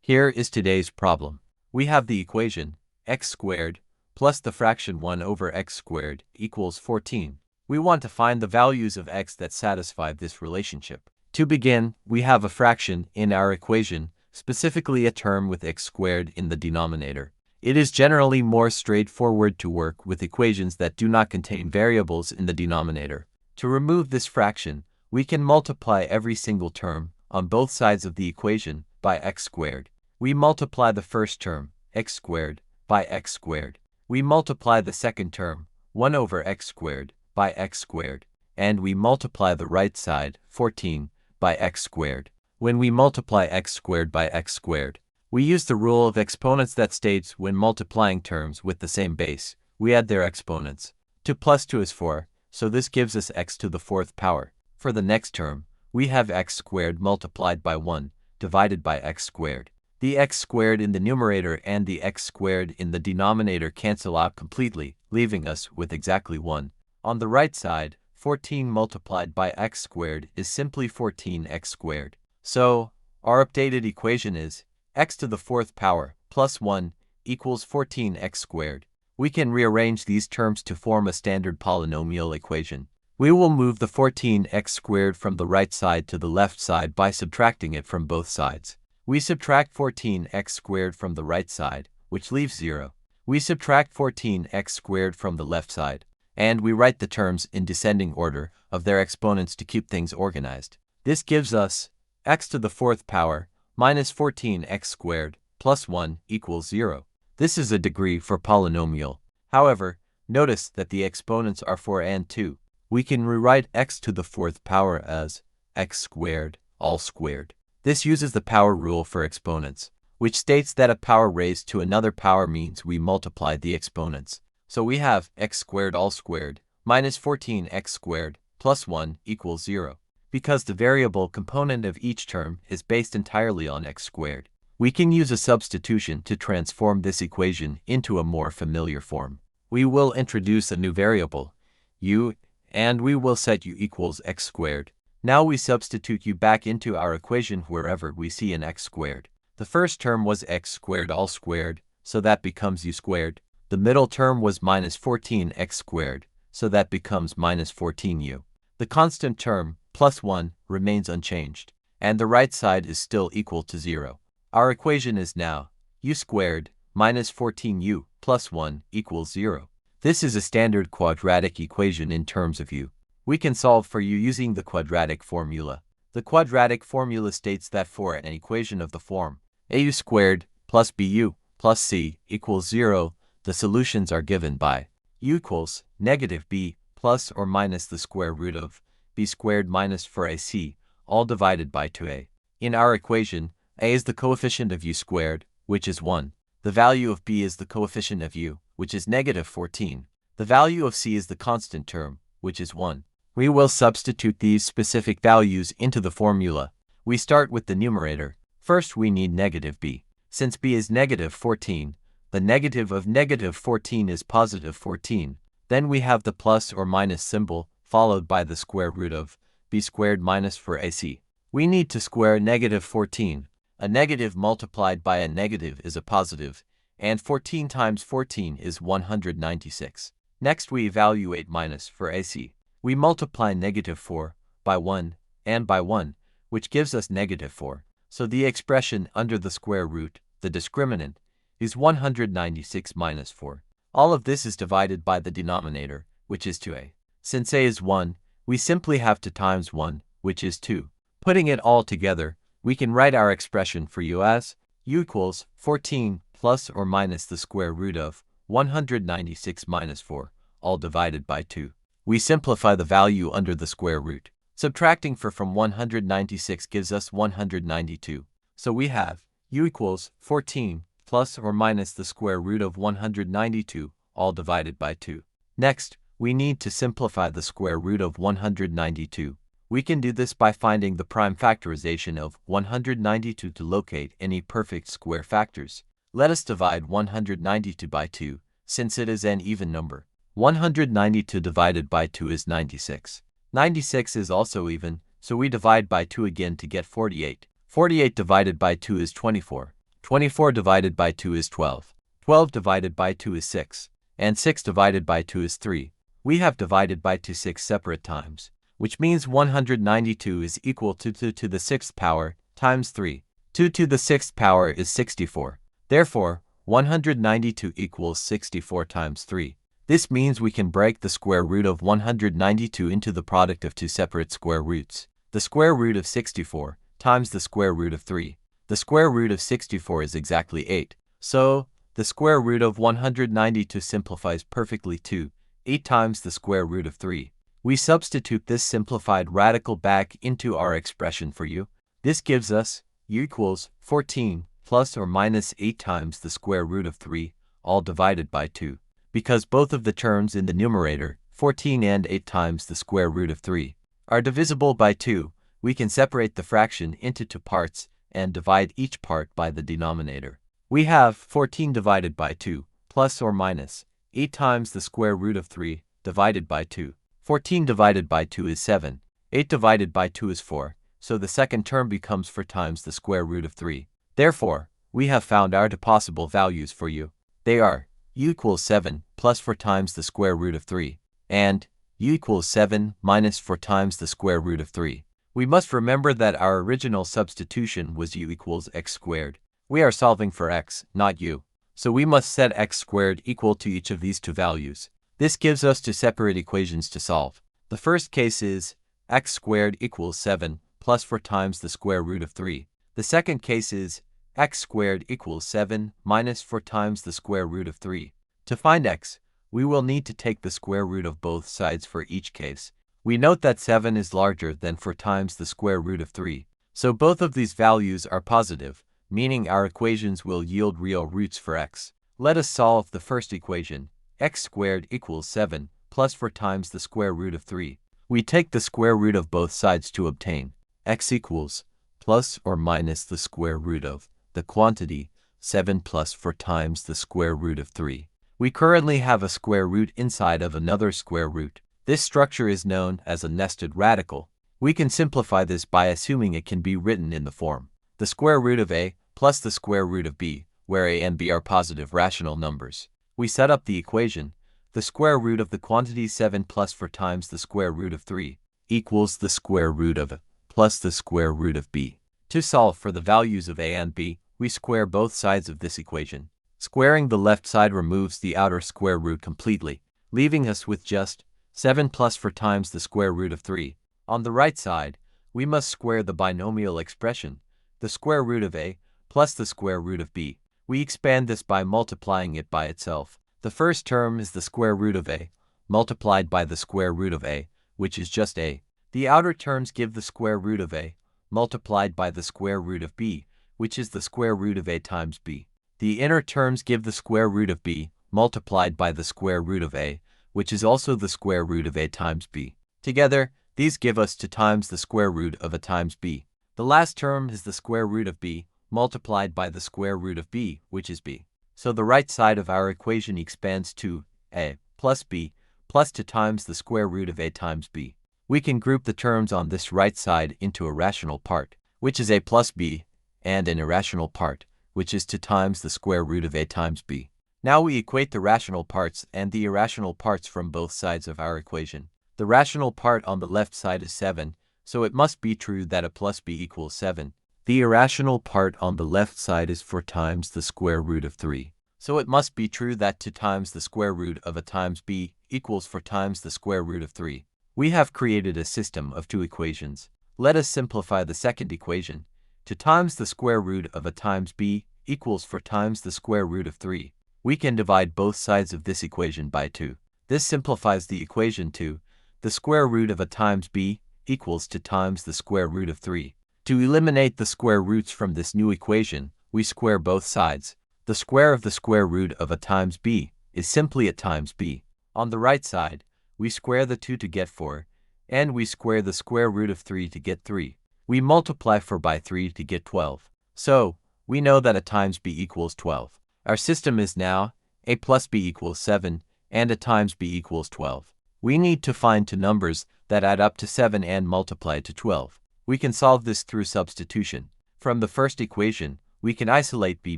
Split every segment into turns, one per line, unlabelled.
Here is today's problem. We have the equation x squared plus the fraction 1 over x squared equals 14. We want to find the values of x that satisfy this relationship. To begin, we have a fraction in our equation, specifically a term with x squared in the denominator. It is generally more straightforward to work with equations that do not contain variables in the denominator. To remove this fraction, we can multiply every single term on both sides of the equation by x squared. We multiply the first term, x squared, by x squared. We multiply the second term, 1 over x squared, by x squared. And we multiply the right side, 14, by x squared. When we multiply x squared by x squared, we use the rule of exponents that states when multiplying terms with the same base, we add their exponents. 2 plus 2 is 4, so this gives us x to the 4th power. For the next term, we have x squared multiplied by 1, divided by x squared. The x squared in the numerator and the x squared in the denominator cancel out completely, leaving us with exactly 1. On the right side, 14 multiplied by x squared is simply 14x squared. So, our updated equation is x to the 4th power plus 1 equals 14x squared. We can rearrange these terms to form a standard polynomial equation. We will move the 14x squared from the right side to the left side by subtracting it from both sides. We subtract 14x squared from the right side, which leaves 0. We subtract 14x squared from the left side, and we write the terms in descending order of their exponents to keep things organized. This gives us x to the 4th power minus 14x squared plus 1 equals 0. This is a degree for polynomial. However, notice that the exponents are 4 and 2. We can rewrite x to the 4th power as x squared all squared. This uses the power rule for exponents, which states that a power raised to another power means we multiply the exponents. So we have x squared all squared minus 14x squared plus 1 equals 0. Because the variable component of each term is based entirely on x squared, we can use a substitution to transform this equation into a more familiar form. We will introduce a new variable, u, and we will set u equals x squared. Now we substitute u back into our equation wherever we see an x squared. The first term was x squared all squared, so that becomes u squared. The middle term was minus 14x squared, so that becomes minus 14u. The constant term, plus 1, remains unchanged, and the right side is still equal to 0. Our equation is now u squared minus 14u plus 1 equals 0. This is a standard quadratic equation in terms of u. We can solve for u using the quadratic formula. The quadratic formula states that for an equation of the form au squared plus bu plus c equals 0, the solutions are given by u equals negative b plus or minus the square root of b squared minus 4ac, all divided by 2a. In our equation, a is the coefficient of u squared, which is 1. The value of b is the coefficient of u, which is negative 14. The value of c is the constant term, which is 1. We will substitute these specific values into the formula. We start with the numerator. First we need negative b. Since b is negative 14, the negative of negative 14 is positive 14. Then we have the plus or minus symbol, followed by the square root of b squared minus 4ac. We need to square negative 14. A negative multiplied by a negative is a positive, and 14 times 14 is 196. Next we evaluate minus 4ac. We multiply negative 4 by 1 and by 1, which gives us negative 4. So the expression under the square root, the discriminant, is 196 minus 4. All of this is divided by the denominator, which is 2a. Since a is 1, we simply have to times 1, which is 2. Putting it all together, we can write our expression for u as u equals 14 plus or minus the square root of 196 minus 4, all divided by 2. We simplify the value under the square root. Subtracting 4 from 196 gives us 192. So we have u equals 14 plus or minus the square root of 192, all divided by 2. Next, we need to simplify the square root of 192. We can do this by finding the prime factorization of 192 to locate any perfect square factors. Let us divide 192 by 2, since it is an even number. 192 divided by 2 is 96. 96 is also even, so we divide by 2 again to get 48. 48 divided by 2 is 24. 24 divided by 2 is 12. 12 divided by 2 is 6. And 6 divided by 2 is 3. We have divided by 2 6 separate times, which means 192 is equal to 2 to the 6th power times 3. 2 to the 6th power is 64. Therefore, 192 equals 64 times 3. This means we can break the square root of 192 into the product of two separate square roots. The square root of 64 times the square root of 3. The square root of 64 is exactly 8. So, the square root of 192 simplifies perfectly to 8 times the square root of 3. We substitute this simplified radical back into our expression for u. This gives us u equals 14 plus or minus 8 times the square root of 3, all divided by 2. Because both of the terms in the numerator, 14 and 8 times the square root of 3, are divisible by 2, we can separate the fraction into two parts and divide each part by the denominator. We have 14 divided by 2, plus or minus 8 times the square root of 3, divided by 2. 14 divided by 2 is 7. 8 divided by 2 is 4, so the second term becomes 4 times the square root of 3. Therefore, we have found our two possible values for u. They are u equals 7 plus 4 times the square root of 3, and u equals 7 minus 4 times the square root of 3. We must remember that our original substitution was u equals x squared. We are solving for x, not u. So we must set x squared equal to each of these two values. This gives us two separate equations to solve. The first case is x squared equals 7 plus 4 times the square root of 3. The second case is x squared equals 7 minus 4 times the square root of 3. To find x, we will need to take the square root of both sides for each case. We note that 7 is larger than 4 times the square root of 3, so both of these values are positive, meaning our equations will yield real roots for x. Let us solve the first equation, x squared equals 7 plus 4 times the square root of 3. We take the square root of both sides to obtain x equals plus or minus the square root of the quantity 7 plus 4 times the square root of 3. We currently have a square root inside of another square root. This structure is known as a nested radical. We can simplify this by assuming it can be written in the form the square root of a plus the square root of b, where a and b are positive rational numbers. We set up the equation, the square root of the quantity 7 plus 4 times the square root of 3 equals the square root of a plus the square root of b. To solve for the values of a and b, we square both sides of this equation. Squaring the left side removes the outer square root completely, leaving us with just 7 plus 4 times the square root of 3. On the right side, we must square the binomial expression, the square root of a plus the square root of b. We expand this by multiplying it by itself. The first term is the square root of a, multiplied by the square root of a, which is just a. The outer terms give the square root of a, multiplied by the square root of b, which is the square root of a times b. The inner terms give the square root of b, multiplied by the square root of a, which is also the square root of a times b. Together, these give us 2 times the square root of a times b. The last term is the square root of b, multiplied by the square root of b, which is b. So the right side of our equation expands to a plus b plus 2 times the square root of a times b. We can group the terms on this right side into a rational part, which is a plus b, and an irrational part, which is 2 times the square root of a times b. Now we equate the rational parts and the irrational parts from both sides of our equation. The rational part on the left side is 7, so it must be true that a plus b equals 7. The irrational part on the left side is 4 times the square root of 3, so it must be true that 2 times the square root of a times b equals 4 times the square root of 3. We have created a system of two equations. Let us simplify the second equation. 2 times the square root of a times b equals 4 times the square root of 3. We can divide both sides of this equation by 2. This simplifies the equation to the square root of a times b equals 2 times the square root of 3. To eliminate the square roots from this new equation, we square both sides. The square of the square root of a times b is simply a times b. On the right side, we square the 2 to get 4, and we square the square root of 3 to get 3. We multiply 4 by 3 to get 12. So, we know that a times b equals 12. Our system is now a plus b equals 7 and a times b equals 12. We need to find two numbers that add up to 7 and multiply to 12. We can solve this through substitution. From the first equation, We can isolate b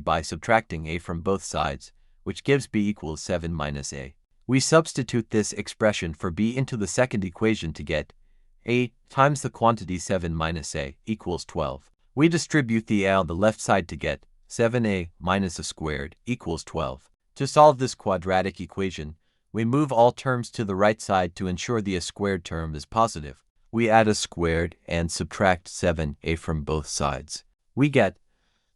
by subtracting a from both sides, which gives b equals 7 minus a. We substitute this expression for b into the second equation to get a times the quantity 7 minus a equals 12. We distribute the a on the left side to get 7a minus a squared equals 12. To solve this quadratic equation, we move all terms to the right side to ensure the a squared term is positive. We add a squared and subtract 7a from both sides. We get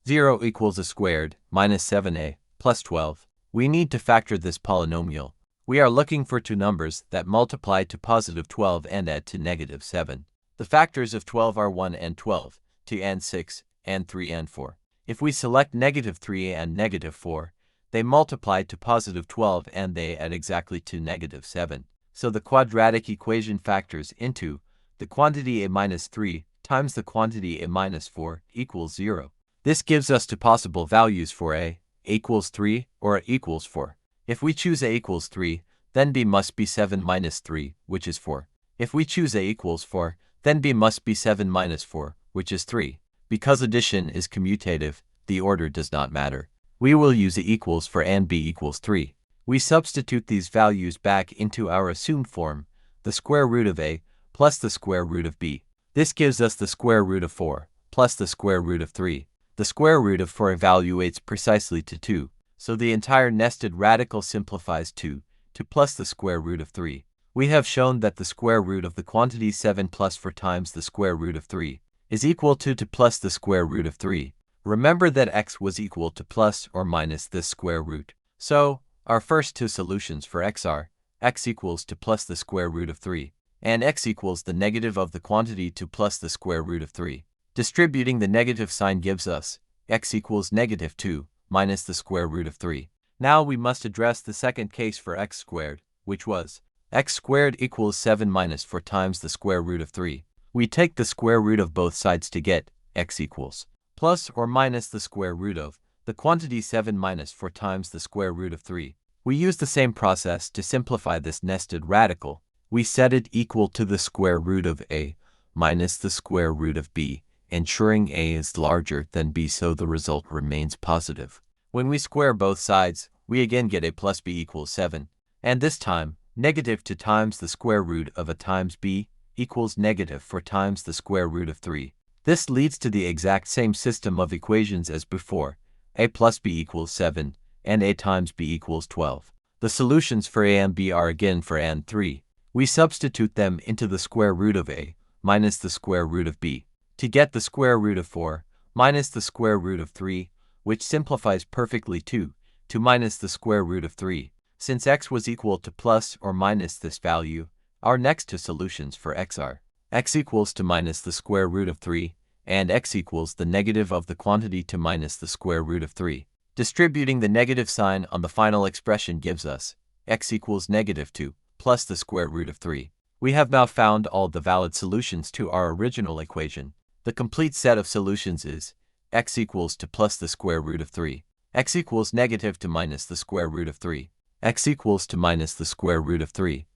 0 equals a squared minus 7a plus 12. We need to factor this polynomial. We are looking for two numbers that multiply to positive 12 and add to negative 7. The factors of 12 are 1 and 12, 2 and 6, and 3 and 4. If we select negative 3 and negative 4, they multiply to positive 12 and they add exactly to negative 7. So the quadratic equation factors into the quantity a minus 3 times the quantity a minus 4 equals 0. This gives us two possible values for a equals 3 or a equals 4. If we choose a equals 3, then b must be 7 minus 3, which is 4. If we choose a equals 4, then b must be 7 minus 4, which is 3. Because addition is commutative, the order does not matter. We will use a equals for and b equals 3. We substitute these values back into our assumed form, the square root of a plus the square root of b. This gives us the square root of 4 plus the square root of 3. The square root of 4 evaluates precisely to 2, so the entire nested radical simplifies to plus the square root of 3. We have shown that the square root of the quantity 7 plus 4 times the square root of 3 is equal to plus the square root of 3. Remember that x was equal to plus or minus this square root. So, our first two solutions for x are x equals to plus the square root of 3, and x equals the negative of the quantity to plus the square root of 3. Distributing the negative sign gives us x equals negative 2 minus the square root of 3. Now we must address the second case for x squared, which was x squared equals 7 minus 4 times the square root of 3. We take the square root of both sides to get x equals plus or minus the square root of the quantity 7 minus 4 times the square root of 3. We use the same process to simplify this nested radical. We set it equal to the square root of a minus the square root of b, ensuring a is larger than b so the result remains positive. When we square both sides, we again get a plus b equals 7, and this time, negative 2 times the square root of a times b equals negative 4 times the square root of 3. This leads to the exact same system of equations as before, a plus b equals 7, and a times b equals 12. The solutions for a and b are again for and 3. We substitute them into the square root of a minus the square root of b to get the square root of 4 minus the square root of 3, which simplifies perfectly to minus the square root of 3. Since x was equal to plus or minus this value, our next two solutions for x are x equals to minus the square root of 3 and x equals the negative of the quantity to minus the square root of 3. Distributing the negative sign on the final expression gives us x equals negative 2 plus the square root of 3. We have now found all the valid solutions to our original equation. The complete set of solutions is x equals to plus the square root of 3, x equals negative to minus the square root of 3, x equals to minus the square root of 3,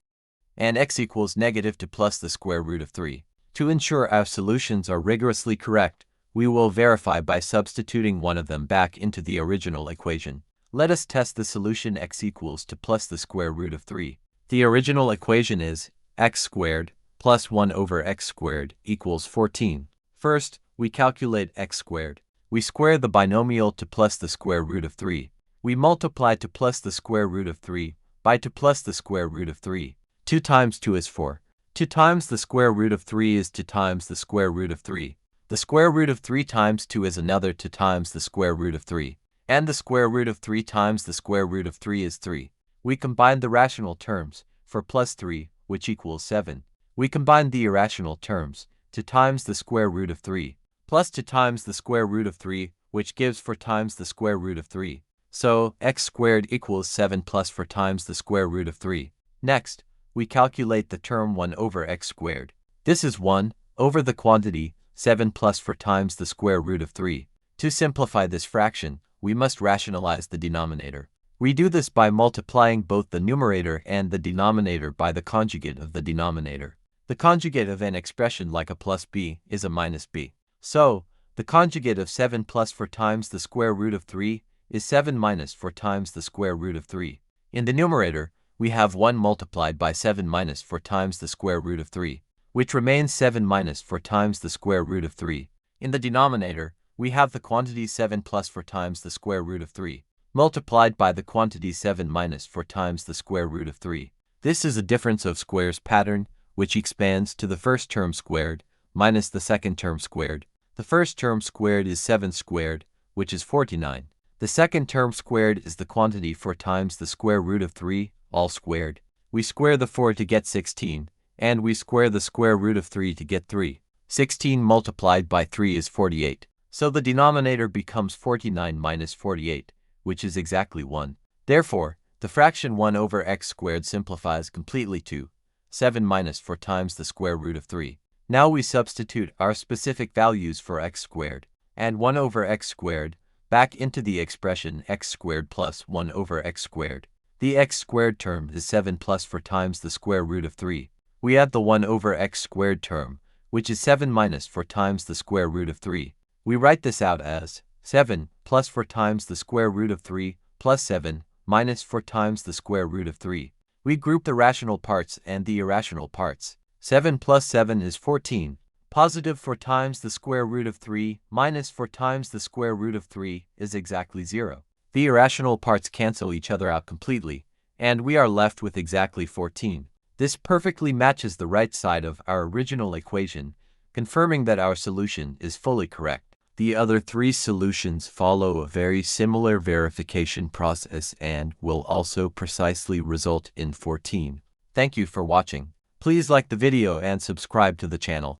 and x equals negative to plus the square root of 3. To ensure our solutions are rigorously correct, we will verify by substituting one of them back into the original equation. Let us test the solution x equals to plus the square root of 3. The original equation is x squared plus 1 over x squared equals 14. First, we calculate x squared. We square the binomial to plus the square root of 3. We multiply to plus the square root of 3 by to plus the square root of 3. 2 times 2 is 4. 2 times the square root of 3 is 2 times the square root of 3. The square root of 3 times 2 is another 2 times the square root of 3. And the square root of 3 times the square root of 3 is 3. We combine the rational terms for plus 3, which equals 7. We combine the irrational terms 2 times the square root of 3 plus 2 times the square root of 3, which gives 4 times the square root of 3. So, x squared equals 7 plus 4 times the square root of 3. Next, we calculate the term 1 over x squared. This is 1 over the quantity 7 plus 4 times the square root of 3. To simplify this fraction, we must rationalize the denominator. We do this by multiplying both the numerator and the denominator by the conjugate of the denominator. The conjugate of an expression like a plus b is a minus b. So, The conjugate of 7 plus 4 times the square root of 3 is 7 minus 4 times the square root of 3. In the numerator, we have 1 multiplied by 7 minus 4 times the square root of 3, which remains 7 minus 4 times the square root of 3. In the denominator, we have the quantity 7 plus 4 times the square root of 3, multiplied by the quantity 7 minus 4 times the square root of 3. This is a difference of squares pattern, which expands to the first term squared minus the second term squared. The first term squared is 7 squared, which is 49. The second term squared is the quantity 4 times the square root of 3, all squared. We square the 4 to get 16, and we square the square root of 3 to get 3. 16 multiplied by 3 is 48. So the denominator becomes 49 minus 48, which is exactly 1. Therefore, the fraction 1 over x squared simplifies completely to 7 minus 4 times the square root of 3. Now we substitute our specific values for x squared and 1 over x squared back into the expression x squared plus 1 over x squared. The x squared term is 7 plus 4 times the square root of 3. We add the 1 over x squared term, which is 7 minus 4 times the square root of 3. We write this out as 7 plus 4 times the square root of 3 plus 7 minus 4 times the square root of 3. We group the rational parts and the irrational parts. 7 plus 7 is 14. Positive 4 times the square root of 3 minus 4 times the square root of 3 is exactly 0. The irrational parts cancel each other out completely, and we are left with exactly 14. This perfectly matches the right side of our original equation, confirming that our solution is fully correct. The other 3 solutions follow a very similar verification process and will also precisely result in 14. Thank you for watching. Please like the video and subscribe to the channel.